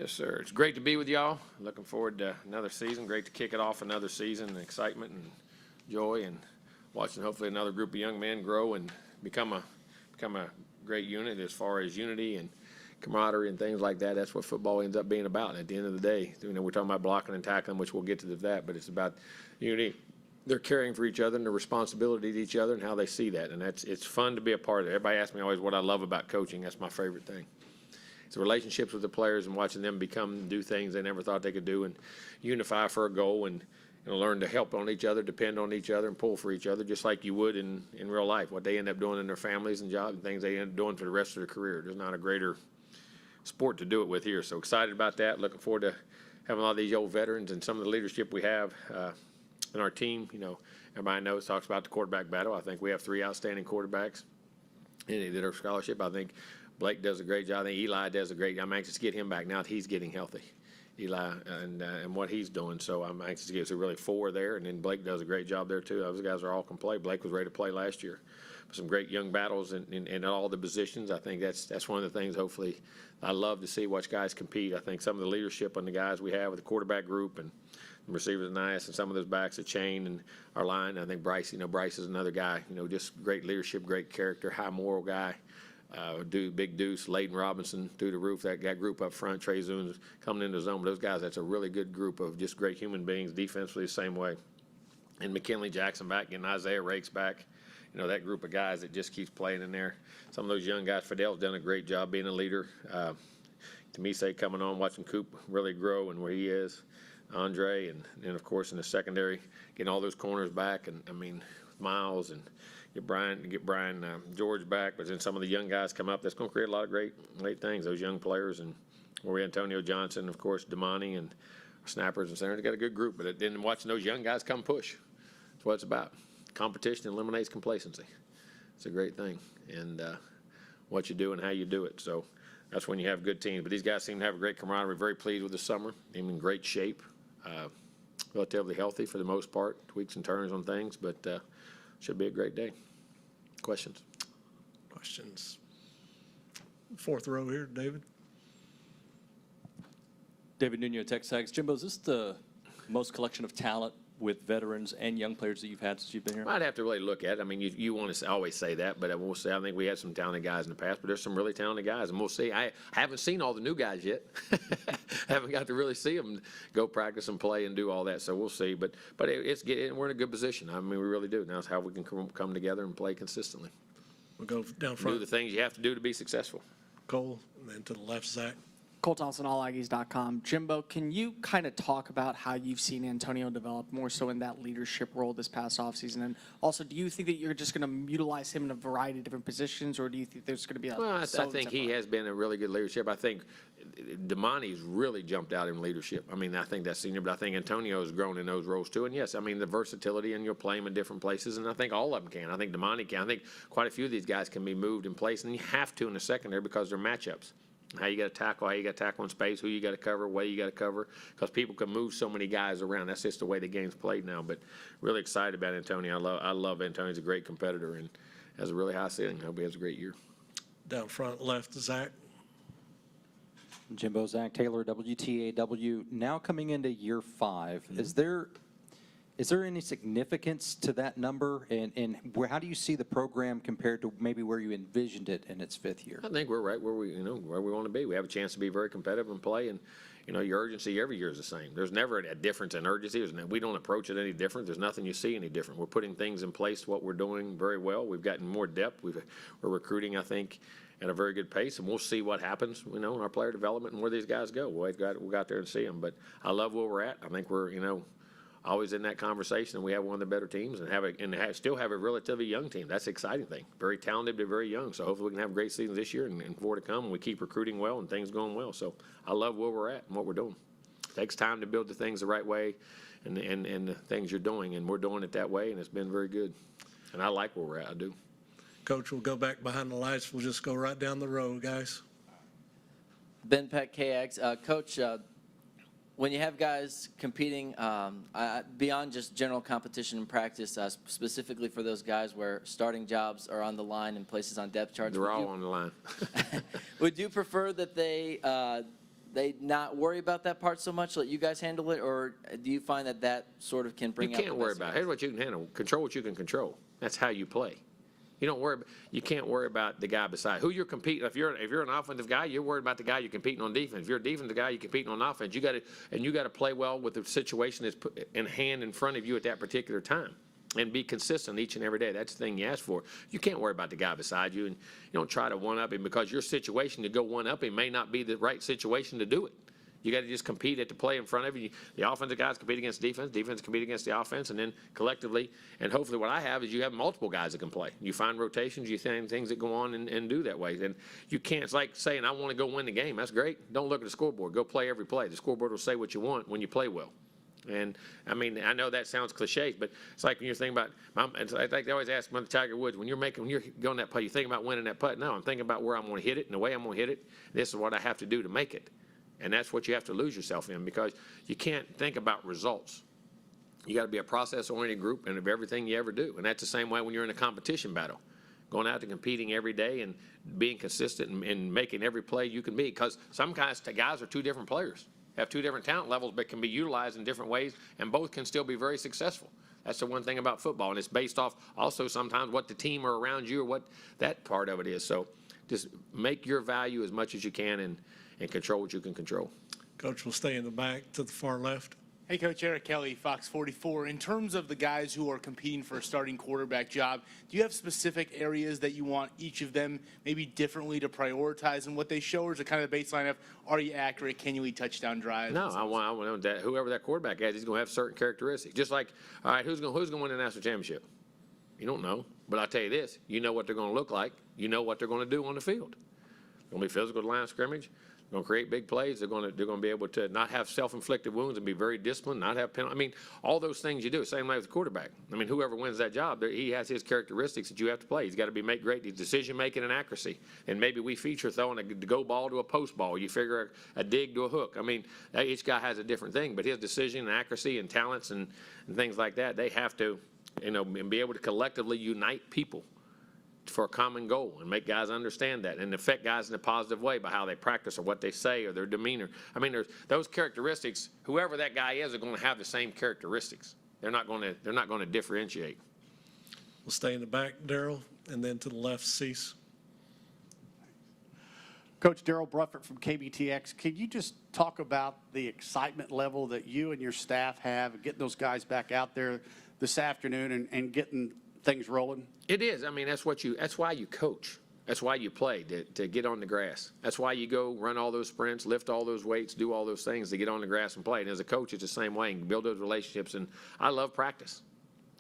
Yes, sir. It's great to be with y'all. Looking forward to another season. Great to kick it off another season, and excitement and joy, and watching hopefully another group of young men grow and become a great unit as far as unity and camaraderie and things like that. That's what football ends up being about at the end of the day. You know, we're talking about blocking and tackling, which we'll get to that, but it's about unity. They're caring for each other and the responsibility to each other and how they see that, and it's fun to be a part of it. Everybody asks me always what I love about coaching. That's my favorite thing. It's the relationships with the players and watching them do things they never thought they could do, and unify for a goal, and learn to help on each other, depend on each other, and pull for each other, just like you would in real life. What they end up doing in their families and jobs and things they end up doing for the rest of their career. There's not a greater sport to do it with here. So excited about that. Looking forward to having a lot of these old veterans and some of the leadership we have in our team. You know, everybody knows, talks about the quarterback battle. I think we have 3 outstanding quarterbacks that are scholarship. I think Blake does a great job. I think Eli does a great job. I'm anxious to get him back now that he's getting healthy, Eli, and what he's doing. So I'm anxious to get really 4 there, and then Blake does a great job there too. Those guys are all can play. Blake was ready to play last year. Some great young battles in all the positions. I think that's one of the things, hopefully, I love to see, watch guys compete. I think some of the leadership on the guys we have with the quarterback group and the receivers are nice, and some of those backs, Achane and our line. I think Bryce, Bryce is another guy, just great leadership, great character, high moral guy. Big Deuce, Layden Robinson through the roof. That group up front, Trey Zunes coming into the zone. But those guys, that's a really good group of just great human beings. Defensively, the same way. And McKinley Jackson back, getting Isaiah Rakes back. That group of guys that just keeps playing in there. Some of those young guys, Fidel's done a great job being a leader. Tamise coming on, watching Coop really grow and where he is. Andre, and of course in the secondary, getting all those corners back. And I mean, Miles and get Brian George back, but then some of the young guys come up. That's going to create a lot of great things. Those young players, and Antonio Johnson, of course, Damani, and snappers and centers. They got a good group, but then watching those young guys come push. That's what it's about. Competition eliminates complacency. It's a great thing, and what you do and how you do it. So that's when you have good teams. But these guys seem to have a great camaraderie. Very pleased with the summer. They're in great shape, relatively healthy for the most part. Tweaks and turns on things, but should be a great day. Questions? Questions. 4th row here, David. David Nuno, Texas. Jimbo, is this the most collection of talent with veterans and young players that you've had since you've been here? I'd have to really look at it. I mean, you want to always say that, but we'll say I think we had some talented guys in the past, but there's some really talented guys, and we'll see. I haven't seen all the new guys yet. Haven't got to really see them go practice and play and do all that, so we'll see. But we're in a good position. I mean, we really do. Now it's how we can come together and play consistently. We'll go down front. Do the things you have to do to be successful. Cole, and then to the left, Zach. Cole Thompson, allaggies.com. Jimbo, can you kind of talk about how you've seen Antonio develop more so in that leadership role this past offseason? And also, do you think that you're just going to utilize him in a variety of different positions, or do you think there's going to be a Well, I think he has been a really good leadership. I think Damani's really jumped out in leadership. I mean, I think that's senior, but I think Antonio has grown in those roles too. And yes, I mean, the versatility, and you'll play him in different places, and I think all of them can. I think Damani can. I think quite a few of these guys can be moved in place, and you have to in the secondary because they're matchups. How you got to tackle, how you got to tackle in space, who you got to cover, way you got to cover, because people can move so many guys around. That's just the way the game's played now. But really excited about Antonio. I love Antonio. He's a great competitor and has a really high ceiling. I hope he has a great year. Down front, left, Zach. Jimbo, Zach Taylor, WTAW. Now coming into year 5, is there any significance to that number, and how do you see the program compared to maybe where you envisioned it in its 5th year? I think we're right where we want to be. We have a chance to be very competitive and play, and your urgency every year is the same. There's never a difference in urgency. We don't approach it any different. There's nothing you see any different. We're putting things in place. What we're doing very well. We've gotten more depth. We're recruiting, I think, at a very good pace, and we'll see what happens, in our player development and where these guys go. We'll go out there and see them. But I love where we're at. I think we're, always in that conversation, and we have one of the better teams, and still have a relatively young team. That's the exciting thing. Very talented, but very young. So hopefully we can have great seasons this year and more to come. And we keep recruiting well and things going well. So I love where we're at and what we're doing. It takes time to build the things the right way, and the things you're doing, and we're doing it that way, and it's been very good. And I like where we're at. I do. Coach, we'll go back behind the lights. We'll just go right down the road, guys. Ben Peck, KX. Coach, when you have guys competing beyond just general competition and practice, specifically for those guys where starting jobs are on the line and places on depth charts, they're all on the line. would you prefer that they they not worry about that part so much, let you guys handle it, or do you find that that sort of can bring You out can't the worry best in about it. guys? Here's what you can handle. Control what you can control. That's how you play. You can't worry about the guy beside who you're competing. If you're an offensive guy, you're worried about the guy you're competing on defense. If you're a defensive guy, you're competing on offense. You got to play well with the situation that's put in hand in front of you at that particular time, and be consistent each and every day. That's the thing you ask for. You can't worry about the guy beside you, and you don't try to one up him, because your situation to go one up him may not be the right situation to do it. You got to just compete at the play in front of you. The offensive guys compete against defense compete against the offense, and then collectively, and hopefully what I have is you have multiple guys that can play. You find rotations, you find things that go on and do that way. And you can't, it's like saying, I want to go win the game. That's great. Don't look at the scoreboard. Go play every play. The scoreboard will say what you want when you play well. And, I mean, I know that sounds cliche, but it's like when you're thinking about, it's like they always ask about the Tiger Woods, when you're going that putt, you think about winning that putt. No, I'm thinking about where I'm going to hit it and the way I'm going to hit it. This is what I have to do to make it. And that's what you have to lose yourself in, because you can't think about results. You got to be a process-oriented group and of everything you ever do. And that's the same way when you're in a competition battle. Going out and competing every day and being consistent and making every play you can be. Because some guys are two different players, have two different talent levels, but can be utilized in different ways, and both can still be very successful. That's the one thing about football. And it's based off also sometimes what the team or around you or what that part of it is. So just make your value as much as you can and control what you can control. Coach will stay in the back to the far left. Hey, Coach, Eric Kelly, Fox 44. In terms of the guys who are competing for a starting quarterback job, do you have specific areas that you want each of them maybe differently to prioritize in what they show, or is it kind of the baseline of, are you accurate, can you lead touchdown drives? No, I want that whoever that quarterback has, he's going to have certain characteristics. Just like, all right, who's going to win the national championship? You don't know, but I'll tell you this: you know what they're going to look like. You know what they're going to do on the field. They're going to be physical at the line of scrimmage. They're going to create big plays. They're going to be able to not have self-inflicted wounds and be very disciplined, not have penalty. I mean, all those things you do. Same way with the quarterback. I mean, whoever wins that job, he has his characteristics that you have to play. He's got to make great decision-making and accuracy. And maybe we feature throwing a go ball to a post ball. You figure a dig to a hook. I mean, each guy has a different thing, but his decision and accuracy and talents and things like that, they have to, and be able to collectively unite people for a common goal and make guys understand that and affect guys in a positive way by how they practice or what they say or their demeanor. I mean, there's those characteristics. Whoever that guy is are going to have the same characteristics. They're not going to differentiate. We'll stay in the back, Darryl, and then to the left, Cease. Coach Darryl Bruffett from KBTX, can you just talk about the excitement level that you and your staff have, getting those guys back out there this afternoon and getting things rolling? It is. I mean, that's why you coach. That's why you play, to get on the grass. That's why you go run all those sprints, lift all those weights, do all those things to get on the grass and play. And as a coach, it's the same way, and build those relationships. And I love practice.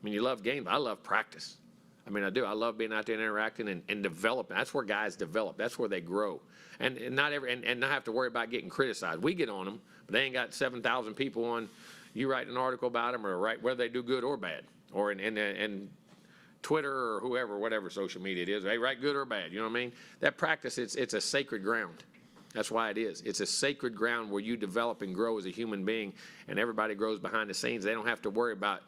I mean, you love games, but I love practice. I mean, I do. I love being out there and interacting and developing. That's where guys develop. That's where they grow. And not have to worry about getting criticized. We get on them, but they ain't got 7,000 people on you writing an article about them, or whether they do good or bad, or in Twitter or whatever social media it is. They write good or bad, you know what I mean? That practice, it's a sacred ground. That's why it is. It's a sacred ground where you develop and grow as a human being, and everybody grows behind the scenes. They don't have to worry about,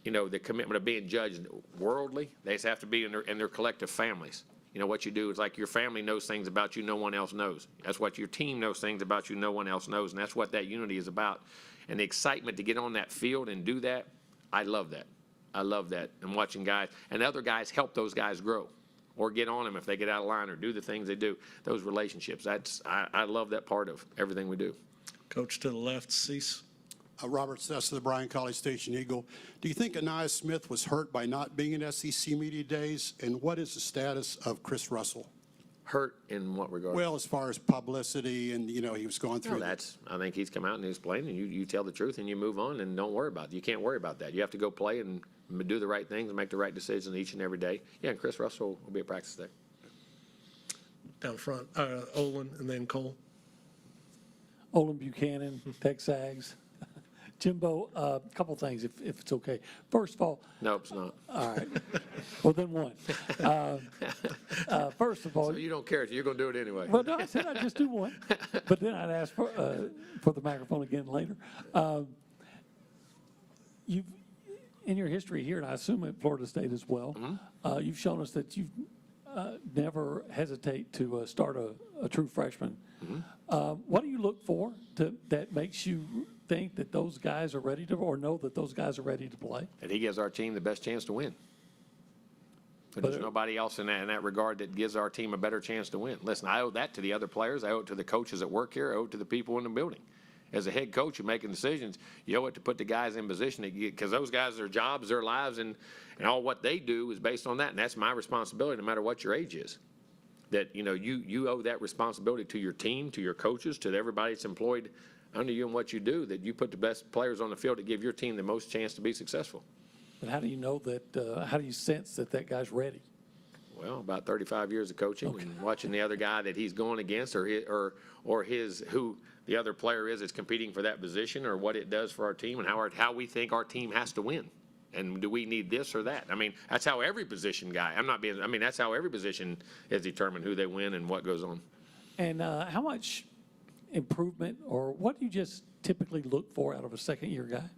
the commitment of being judged worldly. They just have to be in their collective families. What you do is like your family knows things about you no one else knows. That's what your team knows things about you no one else knows, and that's what that unity is about. And the excitement to get on that field and do that, I love that. I love that. And watching guys and other guys help those guys grow or get on them if they get out of line or do the things they do, those relationships. I love that part of everything we do. Coach to the left, Cease. Robert Sessa, the Bryan College Station Eagle. Do you think Anaya Smith was hurt by not being in SEC Media Days? And what is the status of Chris Russell? Hurt in what regard? Well, as far as publicity and, he was going through. I think he's come out and explained, and you tell the truth and you move on and don't worry about it. You can't worry about that. You have to go play and do the right things and make the right decisions each and every day. Yeah, and Chris Russell will be at practice today. Down front, Olin, and then Cole. Olin Buchanan, Texags. Jimbo, a couple things, if it's okay. First of all. No, it's not. All right. Well, then one. First of all. So you don't care. You're going to do it anyway. Well, no, I said I'd just do one. But then I'd ask for the microphone again later. You've, in your history here, and I assume at Florida State as well, you've shown us that you've never hesitate to start a true freshman. What do you look look for that makes you think that those guys are ready to, or know that those guys are ready to play? And he gives our team the best chance to win. But But there's nobody else in that regard that gives our team a better chance to win. Listen, I owe that to the other players. I owe it to the coaches that work here. I owe it to the people in the building. As a head coach, you're making decisions. You owe it to put the guys in position because those guys, their jobs, their lives, and all what they do is based on that. And that's my responsibility, no matter what your age is. That, you owe that responsibility to your team, to your coaches, to everybody that's employed under you and what you do, that you put the best players on the field to give your team the most chance to be successful. But how do you know that, how do you sense that guy's ready? Well, about 35 years of coaching and watching the other guy that he's going against or who the other player is that's competing for that position, or what it does for our team and how we think our team has to win. And do we need this or that? I mean, that's how every position guy, that's how every position is determined who they win and what goes on. And how much improvement, or what do you just typically look for out of a second-year guy?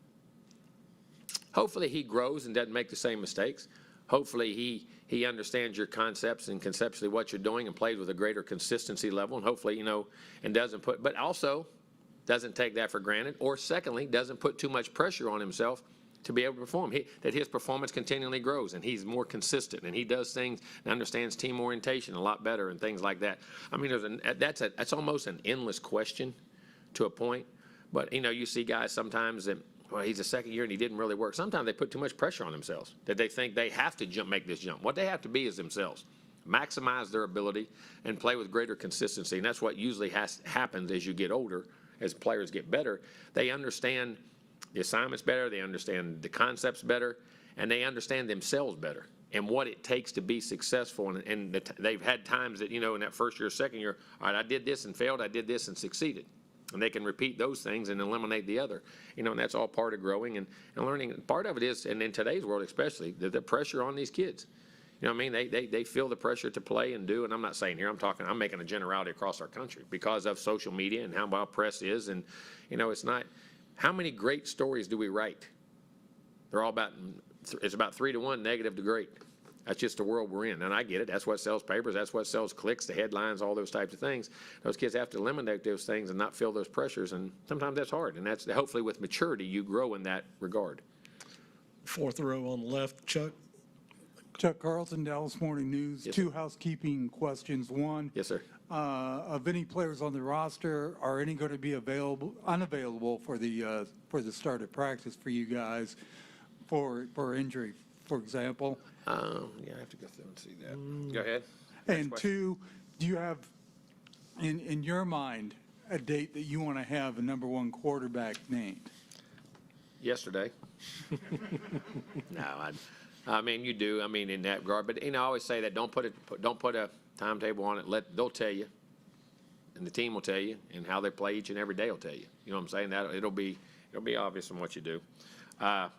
Hopefully he grows and doesn't make the same mistakes. Hopefully he understands your concepts and conceptually what you're doing and plays with a greater consistency level. And hopefully, and but also doesn't take that for granted. Or secondly, doesn't put too much pressure on himself to be able to perform. That his performance continually grows and he's more consistent and he does things and understands team orientation a lot better and things like that. I mean, that's almost an endless question to a point. But, you see guys sometimes that, well, he's a second year and he didn't really work. Sometimes they put too much pressure on themselves, that they think they have to make this jump. What they have to be is themselves. Maximize their ability and play with greater consistency. And that's what usually happens as you get older, as players get better. They understand the assignments better, they understand the concepts better, and they understand themselves better and what it takes to be successful. And they've had times that, in that first year, second year, all right, I did this and failed, I did this and succeeded. And they can repeat those things and eliminate the other. And that's all part of growing and learning. Part of it is, and in today's world especially, the pressure on these kids. You know what I mean? They feel the pressure to play and do, and I'm not saying here, I'm making a generality across our country because of social media and how well press is. And, it's not, how many great stories do we write? They're all it's about 3-to-1 negative to great. That's just the world we're in. And I get it. That's what sells papers. That's what sells clicks, the headlines, all those types of things. Those kids have to eliminate those things and not feel those pressures. And sometimes that's hard. And that's hopefully with maturity, you grow in that regard. Fourth row on the left, Chuck. Chuck Carlson, Dallas Morning News. Yes, Two sir. housekeeping questions. One, Yes, sir. of any players on the roster, are any going to be unavailable for the start of practice for you guys for injury, for example? Yeah, I have to go through and see that. Go ahead. And two, do you have in your mind a date that you want to have a number one quarterback named? Yesterday. No, I mean you do. I mean in that regard, but I always say that don't put a timetable on it. They'll tell you, and the team will tell you, and how they play each and every day will tell you. You know what I'm saying? That it'll be obvious from what you do. Let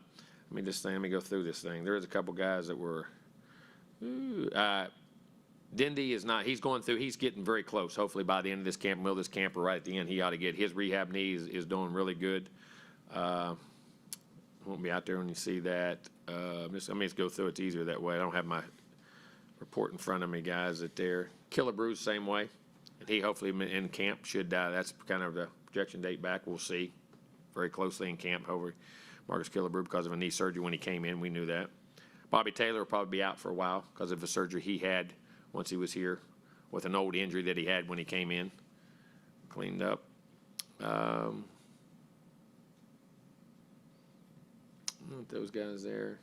me go through this thing. There's a couple guys that were. Dindy is not. He's going through. He's getting very close. Hopefully by the end of this camp, middle of this camp, or right at the end, he ought to get his rehab knee is doing really good. Won't be out there when you see that. Let me just go through it. It's easier that way. I don't have my report in front of me, guys. That there. Killebrew, same way. And he hopefully in camp should. That's kind of the projection date back. We'll see. Very closely in camp. However, Marcus Killebrew, because of a knee surgery when he came in, we knew that. Bobby Taylor will probably be out for a while because of the surgery he had once he was here with an old injury that he had when he came in. Cleaned up. Those guys there.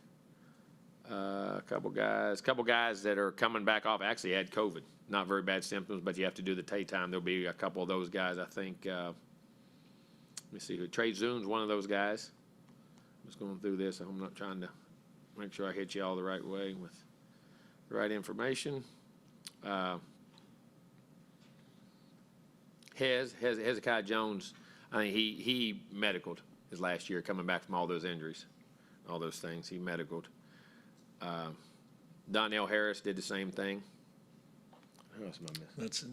A couple guys that are coming back off actually had COVID. Not very bad symptoms, but you have to do the time. There'll be a couple of those guys, I think. Let me see who. Trey Zune's one of those guys. I'm just going through this. I'm not trying to make sure I hit you all the right way with the right information. Hezekiah Jones, I mean, he medicaled his last year coming back from all those injuries, all those things. He medicaled. Donnell Harris did the same thing. Who else am I missing? That's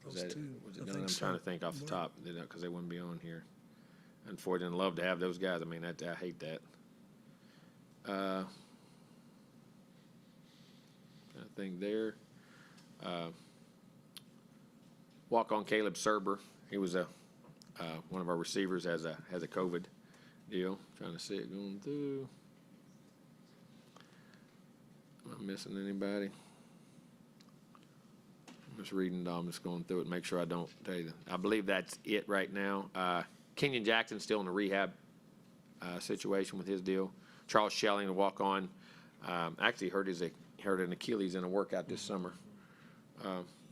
those two. Was it I done? think I'm so. trying to think off the top because they wouldn't be on here. Unfortunately, I'd love to have those guys. I mean, I hate that. I think there. Walk on Caleb Serber. He was a One of our receivers has a COVID deal. Trying to see it going through. Am I missing anybody? I'm just reading. I'm just going through it. Make sure I don't tell you. I believe that's it right now. Kenyon Jackson's still in a rehab situation with his deal. Charles Schelling, to walk on, actually hurt an Achilles in a workout this summer.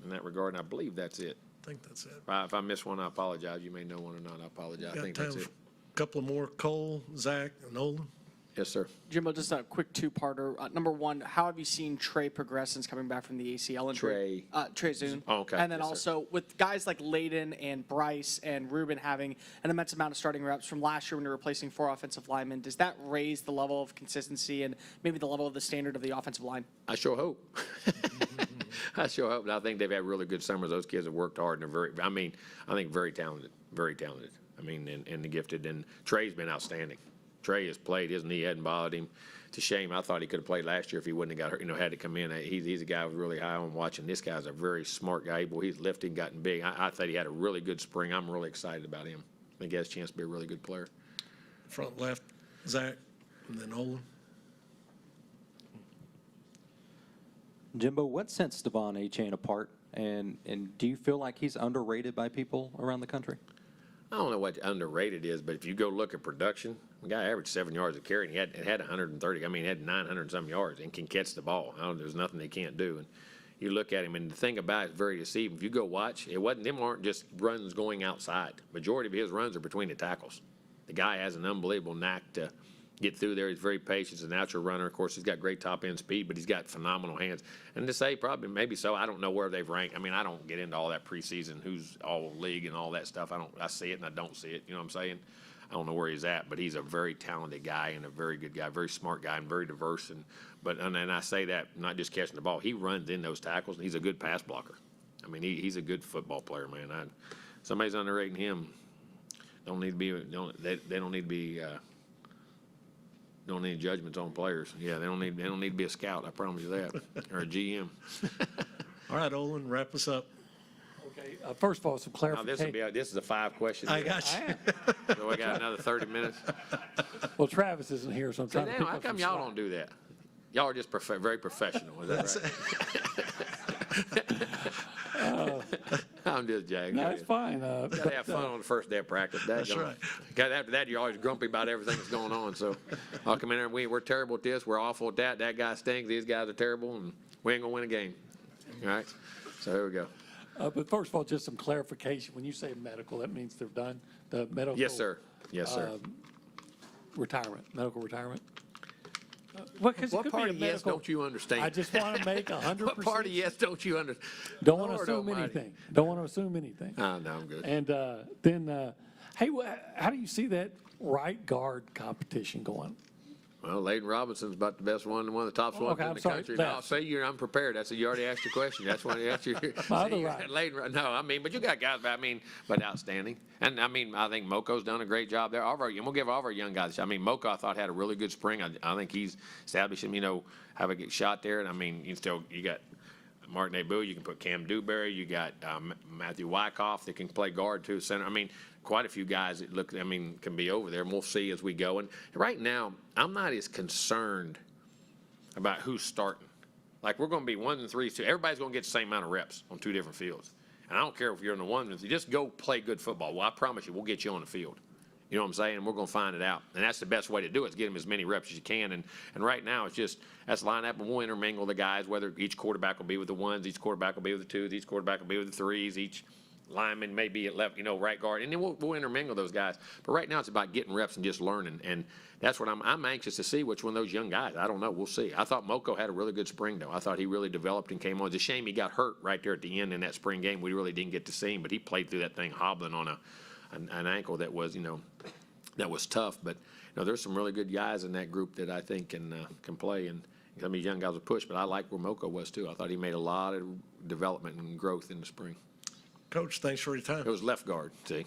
In that regard, and I believe that's it. I think that's it. If I miss one, I apologize. You may know one or not. I apologize. I Got think time that's for it. a couple of more, Cole, Zach, and Olin. Yes, sir. Jimbo, just a quick two-parter. Number one, how have you seen Trey progress since coming back from the ACL injury? Trey Zune. Oh, okay. And then Yes, sir. also with guys like Layden and Bryce and Ruben having an immense amount of starting reps from last year when you're replacing 4 offensive linemen, does that raise the level of consistency and maybe the level of the standard of the offensive line? I sure hope. I sure hope. And I think they've had really good summers. Those kids have worked hard and are I think very talented. Very talented. And gifted. And Trey's been outstanding. Trey has played. His knee hadn't bothered him. It's a shame. I thought he could have played last year if he wouldn't have got hurt, had to come in. He's a guy I was really high on watching. This guy's a very smart guy. Boy, he's lifting, gotten big. I thought he had a really good spring. I'm really excited about him. I think he has a chance to be a really good player. Front left, Zach, and then Olin. Jimbo, what sets Devon Achane apart? And do you feel like he's underrated by people around the country? I don't know what underrated is, but if you go look at production, the guy averaged 7 yards a carry, and he had 130. He had 900 some yards and can catch the ball. There's nothing they can't do. And you look at him, and the thing about it is very deceiving. If you go watch, them aren't just runs going outside. Majority of his runs are between the tackles. The guy has an unbelievable knack to get through there. He's very patient. He's a natural runner. Of course, he's got great top end speed, but he's got phenomenal hands. And to say probably maybe so, I don't know where they've ranked. I don't get into all that preseason, who's all league and all that stuff. I see it and I don't see it. You know what I'm saying? I don't know where he's at, but he's a very talented guy and a very good guy, very smart guy and very diverse. And I say that not just catching the ball. He runs in those tackles and he's a good pass blocker. He's a good football player, man. Somebody's underrating him. They don't need judgments on players. Yeah, they don't need to be a scout. I promise you that, or a GM. All right, Olin, wrap us up. Okay, first of all, some Now, clarification. this is a 5-question. I got you. So we got another 30 minutes. Well, Travis isn't here, so I'm So trying to now, pick how up come some y'all slack. don't do that? Y'all are just very professional. Is that right? I'm just jagging. No, it's fine. Gotta have fun on the first day of practice. That's right. After that, you're always grumpy about everything that's going on. So I'll come in there and we're terrible at this. We're awful at that. That guy stinks. These guys are terrible, and we ain't gonna win a game. All right. So here we go. But first of all, just some clarification. When you say medical, that means they're done? The medical? Yes, sir. Yes, sir. Retirement, medical retirement? Well, 'cause it What could be part a of yes medical- don't you understand? I just want to make 100%. What part of yes don't you understand? Don't want to Lord assume almighty. anything. Don't want to assume anything. Oh, no, I'm good. And then, hey, how do you see that right guard competition going? Well, Layden Robinson's about the best one of the top ones Okay, in I'm the sorry, country. left. No, see, I'm prepared. You already asked your question. That's why that's your. My other see, right. Layden, no, but you got guys. But outstanding. And I think Moko's done a great job there. We'll give all of our young guys. Moko, I thought had a really good spring. I think he's established him. Have a good shot there. And you got Mark Nabu. You can put Cam Dewberry. You got Matthew Wyckoff that can play guard too. Center. Quite a few guys that can be over there, and we'll see as we go. And right now, I'm not as concerned about who's starting. Like, we're going to be 1 and 3, 2. Everybody's going to get the same amount of reps on 2 different fields. And I don't care if you're in the 1, you just go play good football. Well, I promise you, we'll get you on the field. You know what I'm saying? And we're going to find it out. And that's the best way to do it, is get them as many reps as you can. And right now, it's just, that's line up, and we'll intermingle the guys, whether each quarterback will be with the 1s, each quarterback will be with the 2s, each quarterback will be with the 3s, each lineman may be at left, right guard, and then we'll intermingle those guys. But right now, it's about getting reps and just learning, and that's what I'm anxious to see which one of those young guys. I don't know. We'll see. I thought Moko had a really good spring, though. I thought he really developed and came on. It's a shame he got hurt right there at the end in that spring game. We really didn't get to see him, but he played through that thing hobbling on an ankle that was, that was tough. But there's some really good guys in that group that I think can play, and some of these young guys will push. But I like where Moko was too. I thought he made a lot of development and growth in the spring. Coach, thanks for your time. It was left guard, see.